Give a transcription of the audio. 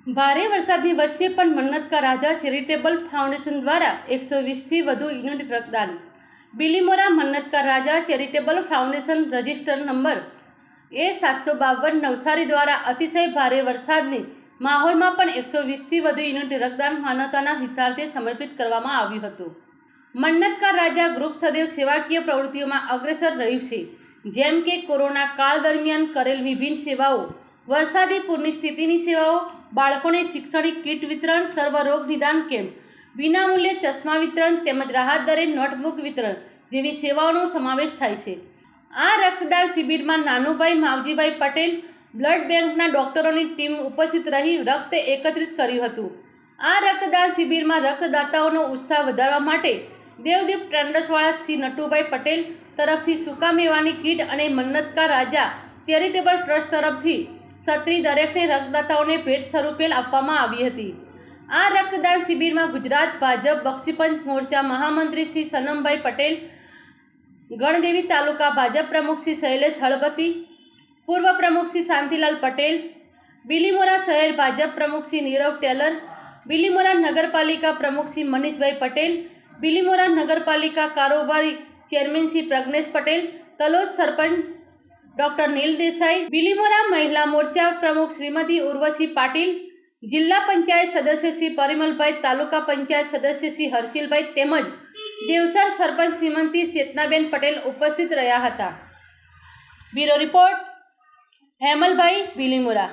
ભારે વરસાદની વચ્ચે પણ મન્નત કા રાજા ચેરિટેબલ ફાઉન્ડેશન દ્વારા 120થી વધુ યુનિટ રક્તદાન। Bilimora Mannat Ka Raja charitable foundation register number A752 Navsari દ્વારા અતિશય ભારે વરસાદની માહોલમાં પણ 120થી વધુ યુનિટ રક્તદાન માનવતાના હિતાર્થે સમર્પિત કરવામાં આવ્યું હતું। મન્નત કા રાજા ગ્રુપ સદૈવ સેવાકીય પ્રવૃત્તિઓમાં અગ્રેસર રહ્યું છે, જેમ કે કોરોના કાળ દરમિયાન કરેલ વિભિન્ન સેવાઓ, વરસાદી પૂરની સ્થિતિની સેવાઓ, બાળકોને શૈક્ષણિક કીટ વિતરણ, સર્વરોગ નિદાન કેમ્પ, વિનામૂલ્યે ચશ્મા વિતરણ તેમજ રાહત દરે નોટબુક વિતરણ જેવી સેવાઓનો સમાવેશ થાય છે। આ રક્તદાન શિબિરમાં નાનુભાઈ માવજીભાઈ પટેલ બ્લડ બેંકના ડોક્ટરોની ટીમ ઉપસ્થિત રહી રક્ત એકત્રિત કર્યું હતું। આ રક્તદાન શિબિરમાં રક્તદાતાઓનો ઉત્સાહ વધારવા માટે દેવદીપ ટ્રેડર્સવાળા શ્રી નટુભાઈ પટેલ તરફથી સૂકા મેવાની કીટ અને મન્નત કા રાજા ચેરિટેબલ ટ્રસ્ટ તરફથી છત્રી દરેકને રક્તદાતાઓને ભેટ સ્વરૂપે આપવામાં આવી હતી। આ રક્તદાન શિબિરમાં ગુજરાત ભાજપ બક્ષીપંચ મોરચા મહામંત્રી શ્રી સનમભાઈ પટેલ, ગણદેવી તાલુકા ભાજપ પ્રમુખ શ્રી શૈલેષ હળપતિ, પૂર્વ પ્રમુખ શ્રી શાંતિલાલ પટેલ, બિલીમોરા શહેર ભાજપ પ્રમુખ શ્રી નીરવ ટેલર, બિલીમોરા નગરપાલિકા પ્રમુખ શ્રી મનીષભાઈ પટેલ, બિલીમોરા નગરપાલિકા કારોબારી ચેરમેન શ્રી પ્રજ્ઞેશ પટેલ, તલોદ સરપંચ ડૉક્ટર નીલ દેસાઈ, બિલીમોરા મહિલા મોરચા પ્રમુખ શ્રીમતી ઉર્વશી પાટીલ, જિલ્લા પંચાયત સદસ્ય શ્રી પરિમલભાઈ, તાલુકા પંચાયત સદસ્ય શ્રી હર્ષિલભાઈ તેમજ દેવસર સરપંચ શ્રીમતી ચેતનાબેન પટેલ ઉપસ્થિત રહ્યા હતા। Bureau report Hemalbhai, Bilimora.